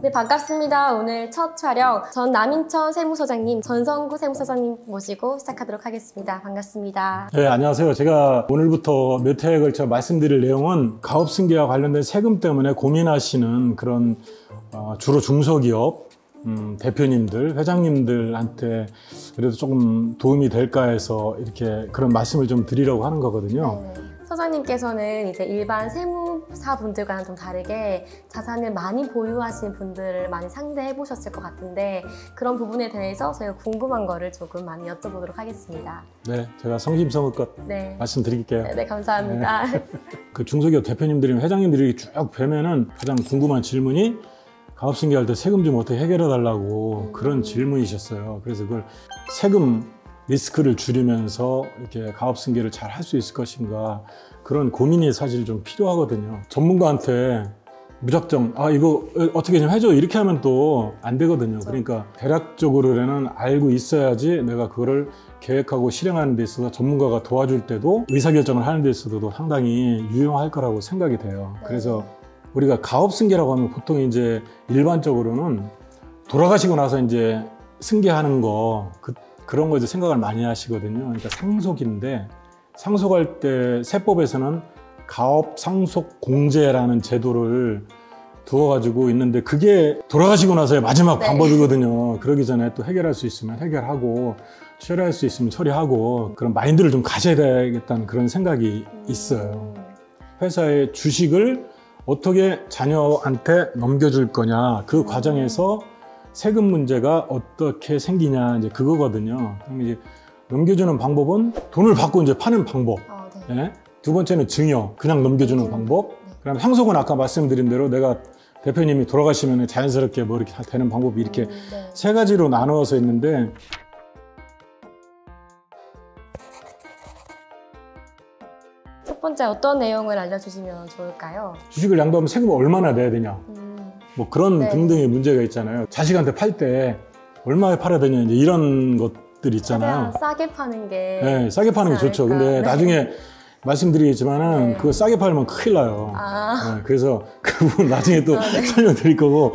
네, 반갑습니다. 오늘 첫 촬영 전 남인천 세무서장님, 전성구 세무서장님 모시고 시작하도록 하겠습니다. 반갑습니다. 네, 안녕하세요. 제가 오늘부터 몇 회에 걸쳐 말씀드릴 내용은 가업승계와 관련된 세금 때문에 고민하시는 그런 주로 중소기업 대표님들, 회장님들한테 그래도 조금 도움이 될까 해서 이렇게 그런 말씀을 좀 드리려고 하는 거거든요. 네. 서장님께서는 이제 일반 세무사분들과는 좀 다르게 자산을 많이 보유하시는 분들을 많이 상대해 보셨을 것 같은데 그런 부분에 대해서 저희가 궁금한 거를 조금 많이 여쭤보도록 하겠습니다. 네, 제가 성심성의껏 말씀드릴게요. 네, 감사합니다. 네. 그 중소기업 대표님들이나 회장님들이 쭉 뵈면은 가장 궁금한 질문이 가업승계할 때 세금 좀 어떻게 해결해 달라고 그런 질문이셨어요. 그래서 그걸 세금 리스크를 줄이면서 이렇게 가업승계를 잘 할 수 있을 것인가 그런 고민이 사실 좀 필요하거든요. 전문가한테 무작정 이거 어떻게 좀 해줘 이렇게 하면 또 안 되거든요. 그러니까 대략적으로는 알고 있어야지 내가 그거를 계획하고 실행하는 데 있어서 전문가가 도와줄 때도 의사결정을 하는 데 있어서도 상당히 유용할 거라고 생각이 돼요. 그래서 우리가 가업승계라고 하면 보통 이제 일반적으로는 돌아가시고 나서 이제 승계하는 거 그런 거 이제 생각을 많이 하시거든요. 그러니까 상속인데 상속할 때 세법에서는 가업상속공제라는 제도를 두어가지고 있는데 그게 돌아가시고 나서의 마지막 방법이거든요. 그러기 전에 또 해결할 수 있으면 해결하고 처리할 수 있으면 처리하고 그런 마인드를 좀 가져야 되겠다는 그런 생각이 있어요. 회사의 주식을 어떻게 자녀한테 넘겨줄 거냐 그 과정에서 세금 문제가 어떻게 생기냐 이제 그거거든요. 그럼 이제 넘겨주는 방법은 돈을 받고 이제 파는 방법. 네. 두 번째는 증여, 그냥 넘겨주는 방법. 그다음 상속은 아까 말씀드린 대로 내가 대표님이 돌아가시면 자연스럽게 뭐 이렇게 되는 방법이 이렇게 세 가지로 나누어서 있는데 첫 번째 어떤 내용을 알려주시면 좋을까요? 주식을 양도하면 세금을 얼마나 내야 되냐. 뭐 그런 등등의 문제가 있잖아요. 자식한테 팔 때 얼마에 팔아야 되냐 이제 이런 것들 있잖아요. 싸게 파는 게 싸게 파는 게 좋죠. 근데 나중에 말씀드리겠지만은 그거 싸게 팔면 큰일 나요. 그래서 그 부분 나중에 또 설명드릴 거고.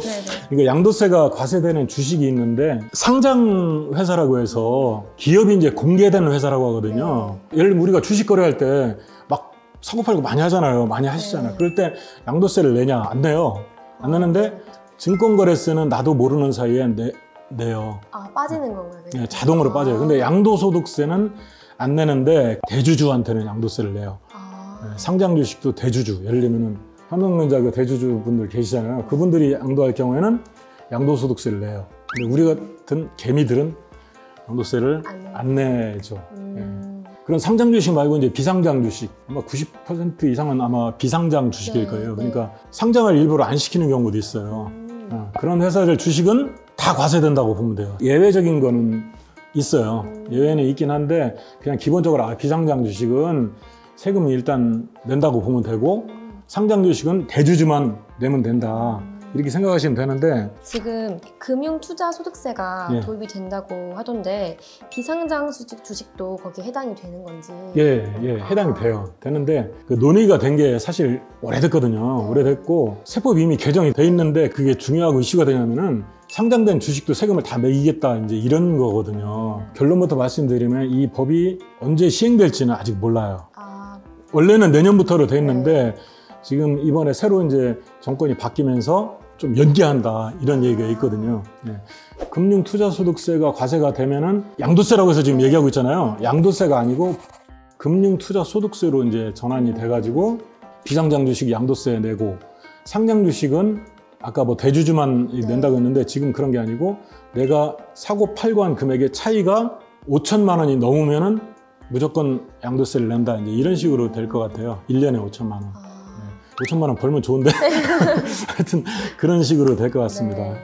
그러니까 양도세가 과세되는 주식이 있는데 상장 회사라고 해서 기업이 이제 공개되는 회사라고 하거든요. 예를 들면 우리가 주식 거래할 때 막 사고 팔고 많이 하잖아요. 많이 하시잖아요. 그럴 때 양도세를 내냐? 안 내요. 안 내는데 증권거래세는 나도 모르는 사이에 내요. 빠지는 건가요? 네, 자동으로 빠져요. 근데 양도소득세는 안 내는데 대주주한테는 양도세를 내요. 네, 상장 주식도 대주주, 예를 들면 삼성전자 그 대주주 분들 계시잖아요. 그분들이 양도할 경우에는 양도소득세를 내요. 근데 우리 같은 개미들은 양도세를 안 내죠. 그런 상장 주식 말고 이제 비상장 주식, 아마 90% 이상은 아마 비상장 주식일 거예요. 그러니까 상장을 일부러 안 시키는 경우도 있어요. 그런 회사들 주식은 다 과세된다고 보면 돼요. 예외적인 거는 있어요. 예외는 있긴 한데 그냥 기본적으로 비상장 주식은 세금 일단 낸다고 보면 되고 상장 주식은 대주주만 내면 된다. 이렇게 생각하시면 되는데 지금 금융투자소득세가 도입이 된다고 하던데 비상장 주식도 거기에 해당이 되는 건지? 해당이 돼요. 되는데 그 논의가 된 게 사실 오래됐거든요. 오래됐고 세법이 이미 개정이 돼 있는데 그게 중요하고 이슈가 되냐면은 상장된 주식도 세금을 다 매기겠다 이제 이런 거거든요. 결론부터 말씀드리면 이 법이 언제 시행될지는 아직 몰라요. 원래는 내년부터로 돼 있는데 지금 이번에 새로 이제 정권이 바뀌면서 좀 연기한다 이런 얘기가 있거든요. 금융투자소득세가 과세가 되면은 양도세라고 해서 지금 얘기하고 있잖아요. 양도세가 아니고 금융투자소득세로 이제 전환이 돼가지고 비상장 주식 양도세 내고 상장 주식은 아까 뭐 대주주만 낸다고 했는데 지금 그런 게 아니고 내가 사고 팔고 한 금액의 차이가 5천만 원이 넘으면은 무조건 양도세를 낸다 이제 이런 식으로 될 것 같아요. 1년에 5천만 원. 5천만 원 벌면 좋은데 하여튼 그런 식으로 될 것 같습니다.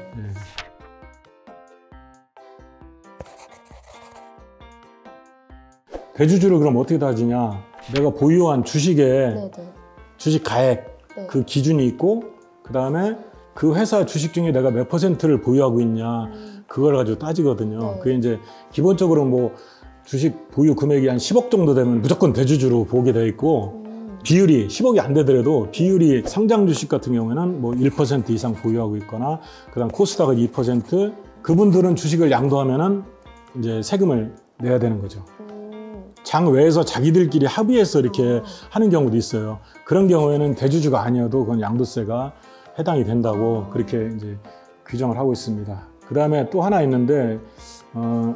대주주를 그럼 어떻게 따지냐? 내가 보유한 주식에 주식 가액 그 기준이 있고 그 다음에 그 회사 주식 중에 내가 몇 %를 보유하고 있냐 그걸 가지고 따지거든요. 그게 이제 기본적으로 뭐 주식 보유 금액이 한 10억 정도 되면 무조건 대주주로 보게 돼 있고 비율이 10억이 안 되더라도 비율이 상장 주식 같은 경우에는 뭐 1% 이상 보유하고 있거나 그다음 코스닥은 2%, 그분들은 주식을 양도하면은 이제 세금을 내야 되는 거죠. 장 외에서 자기들끼리 합의해서 이렇게 하는 경우도 있어요. 그런 경우에는 대주주가 아니어도 그건 양도세가 해당이 된다고 그렇게 이제 규정을 하고 있습니다. 그 다음에 또 하나 있는데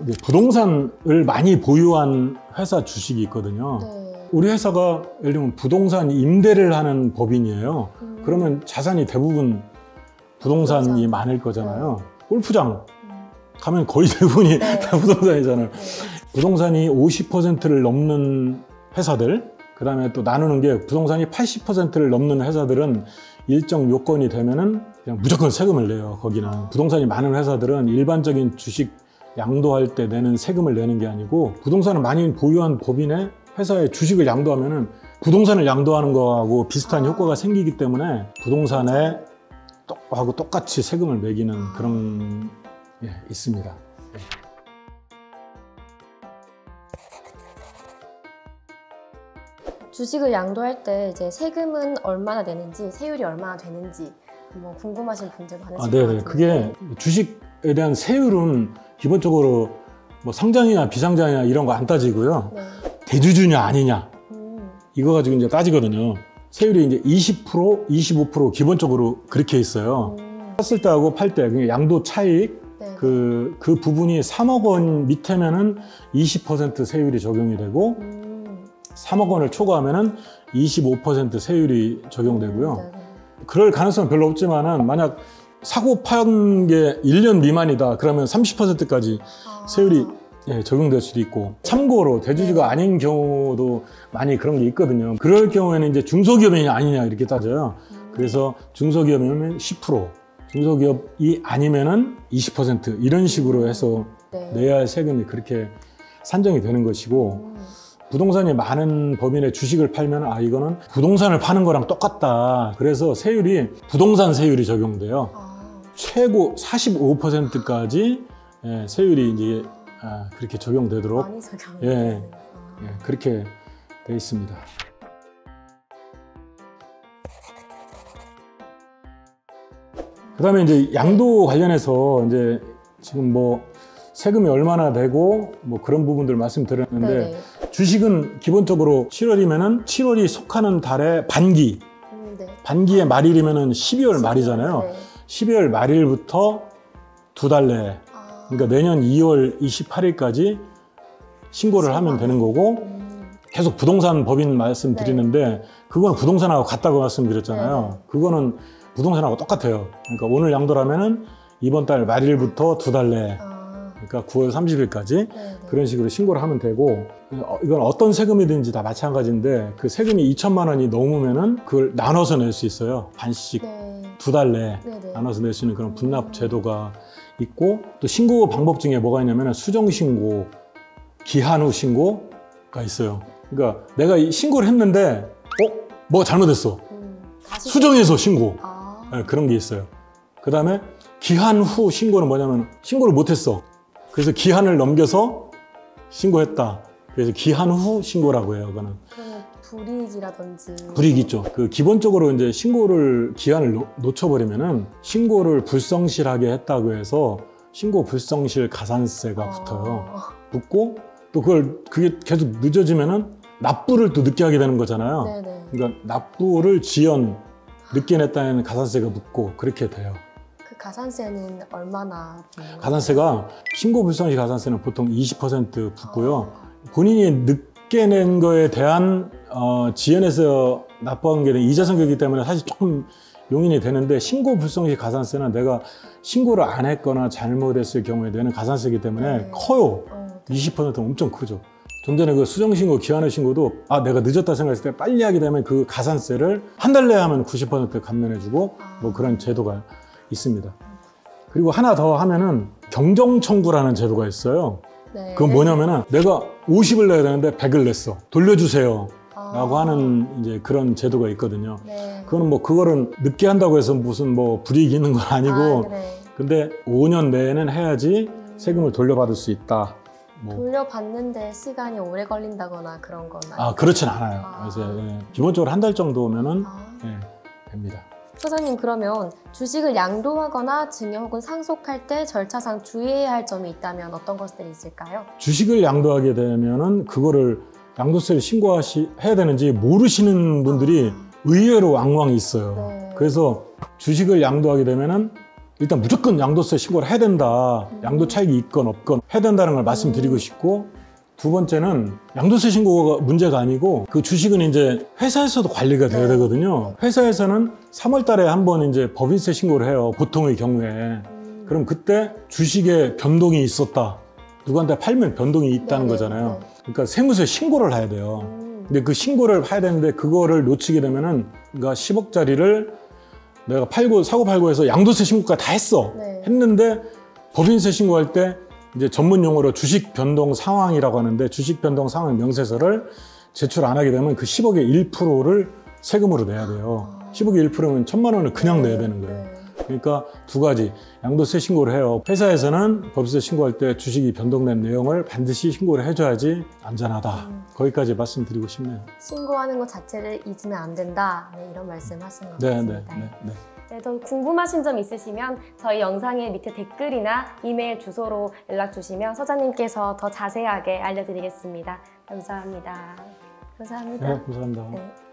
이제 부동산을 많이 보유한 회사 주식이 있거든요. 네. 우리 회사가 예를 들면 부동산 임대를 하는 법인이에요. 그러면 자산이 대부분 부동산이 부동산. 많을 거잖아요. 골프장 가면 거의 대부분이 네. 다 부동산이잖아요. 네. 부동산이 50%를 넘는 회사들, 그 다음에 또 나누는 게 부동산이 80%를 넘는 회사들은 일정 요건이 되면은 그냥 무조건 세금을 내요. 거기는 부동산이 많은 회사들은 일반적인 주식 양도할 때 내는 세금을 내는 게 아니고, 부동산을 많이 보유한 법인의 회사에 주식을 양도하면은 부동산을 양도하는 거하고 비슷한 효과가 생기기 때문에 부동산에 하고 똑같이 세금을 매기는 그런 게 있습니다. 네. 주식을 양도할 때 이제 세금은 얼마나 내는지, 세율이 얼마나 되는지 뭐 궁금하신 분들 많으실 것 같은데. 그게 주식에 대한 세율은 기본적으로 뭐 상장이냐 비상장이냐 이런 거 안 따지고요. 네. 대주주냐 아니냐 이거 가지고 이제 따지거든요. 세율이 이제 20%, 25% 기본적으로 그렇게 있어요. 샀을 때하고 팔 때, 그게 양도 차익, 네. 그 부분이 3억 원 밑에면은 20% 세율이 적용이 되고, 3억 원을 초과하면은 25% 세율이 적용되고요. 네. 그럴 가능성은 별로 없지만은 만약 사고 판 게 1년 미만이다 그러면 30%까지 세율이 적용될 수도 있고, 참고로 대주주가 아닌 경우도 많이 그런 게 있거든요. 그럴 경우에는 이제 중소기업이냐 아니냐 이렇게 따져요. 그래서 중소기업이면 10%, 중소기업이 아니면은 20% 이런 식으로 해서 네. 내야 할 세금이 그렇게 산정이 되는 것이고, 부동산이 많은 법인의 주식을 팔면 이거는 부동산을 파는 거랑 똑같다. 그래서 세율이 부동산 세율이 적용돼요. 최고 45%까지 세율이 이제 그렇게 적용되도록 많이 적용이 그렇게 돼 있습니다. 그다음에 이제 양도 관련해서 이제 지금 뭐 세금이 얼마나 되고 뭐 그런 부분들 말씀드렸는데, 네네. 주식은 기본적으로 7월이면은 7월이 속하는 달의 반기, 네. 반기의 말일이면은 12월 말이잖아요. 네. 12월 말일부터 두 달 내에, 그러니까 내년 2월 28일까지 신고를 하면 되는 거고, 계속 부동산 법인 말씀드리는데 그건 부동산하고 같다고 말씀드렸잖아요. 그거는 부동산하고 똑같아요. 그러니까 오늘 양도라면은 이번 달 말일부터 두 달 내에, 그러니까 9월 30일까지 그런 식으로 신고를 하면 되고, 이건 어떤 세금이든지 다 마찬가지인데 그 세금이 2천만 원이 넘으면은 그걸 나눠서 낼 수 있어요. 반씩 두 달 내에 나눠서 낼 수 있는 그런 분납 제도가 있고, 또 신고 방법 중에 뭐가 있냐면 수정 신고, 기한 후 신고가 있어요. 그러니까 내가 이 신고를 했는데 뭐 잘못했어. 수정해서 신고. 그런 게 있어요. 그 다음에 기한 후 신고는 뭐냐면 신고를 못했어. 그래서 기한을 넘겨서 신고했다. 그래서 기한 후 신고라고 해요. 그거는. 그러면 불이익이라든지. 불이익 있죠. 그 기본적으로 이제 신고를 기한을 놓쳐버리면은 신고를 불성실하게 했다고 해서 신고 불성실 가산세가 붙어요. 붙고 또 그게 계속 늦어지면은 납부를 또 늦게 하게 되는 거잖아요. 네네. 그러니까 납부를 늦게 냈다는 가산세가 붙고 그렇게 돼요. 그 가산세는 얼마나 붙나요? 가산세가 신고 불성실 가산세는 보통 20% 붙고요. 본인이 늦게 낸 거에 대한 지연해서 납부한 게 이자 성격이기 때문에 사실 조금 용인이 되는데, 신고 불성실 가산세는 내가 신고를 안 했거나 잘못했을 경우에 내는 가산세이기 때문에 커요. 20%는 엄청 크죠. 좀 전에 그 수정신고, 기한후 신고도 내가 늦었다 생각했을 때 빨리 하게 되면 그 가산세를 한 달 내에 하면 90% 감면해주고 뭐 그런 제도가 있습니다. 그리고 하나 더 하면은 경정청구라는 제도가 있어요. 네. 그건 뭐냐면은 내가 50을 내야 되는데 100을 냈어. 돌려주세요. 라고 하는 이제 그런 제도가 있거든요. 네. 그거는 뭐 그거를 늦게 한다고 해서 무슨 뭐 불이익이 있는 건 아니고, 네. 근데 5년 내에는 해야지 세금을 돌려받을 수 있다. 뭐 돌려받는데 시간이 오래 걸린다거나 그런 건 아니에요? 그렇진 않아요. 아. 그래서 기본적으로 한 달 정도면은 아. 됩니다. 소장님, 그러면 주식을 양도하거나 증여 혹은 상속할 때 절차상 주의해야 할 점이 있다면 어떤 것들이 있을까요? 주식을 양도하게 되면은 그거를 양도세를 신고해야 되는지 모르시는 분들이 의외로 왕왕 있어요. 네. 그래서 주식을 양도하게 되면은 일단 무조건 양도세 신고를 해야 된다. 양도 차익이 있건 없건 해야 된다는 걸 말씀드리고 싶고, 두 번째는 양도세 신고가 문제가 아니고 그 주식은 이제 회사에서도 관리가 돼야 네. 되거든요. 회사에서는 3월 달에 한번 이제 법인세 신고를 해요. 보통의 경우에. 그럼 그때 주식에 변동이 있었다. 누구한테 팔면 변동이 있다는 네, 거잖아요. 네. 그러니까 세무서에 신고를 해야 돼요. 근데 그 신고를 해야 되는데 그거를 놓치게 되면은 그러니까 10억짜리를 내가 사고 팔고 해서 양도세 신고까지 다 했어. 네. 했는데 법인세 신고할 때 이제 전문 용어로 주식 변동 상황이라고 하는데, 주식 변동 상황 명세서를 제출 안 하게 되면 그 10억의 1%를 세금으로 내야 돼요. 10억의 1%면 1,000만 원을 그냥 내야 되는 거예요. 네. 그러니까 두 가지, 양도세 신고를 해요. 회사에서는 법인세 신고할 때 주식이 변동된 내용을 반드시 신고를 해줘야지 안전하다. 거기까지 말씀드리고 싶네요. 신고하는 것 자체를 잊으면 안 된다. 네, 이런 말씀하신 것 네, 같습니다. 네, 더 궁금하신 점 있으시면 저희 영상의 밑에 댓글이나 이메일 주소로 연락 주시면 소장님께서 더 자세하게 알려드리겠습니다. 감사합니다. 감사합니다. 네, 감사합니다. 네.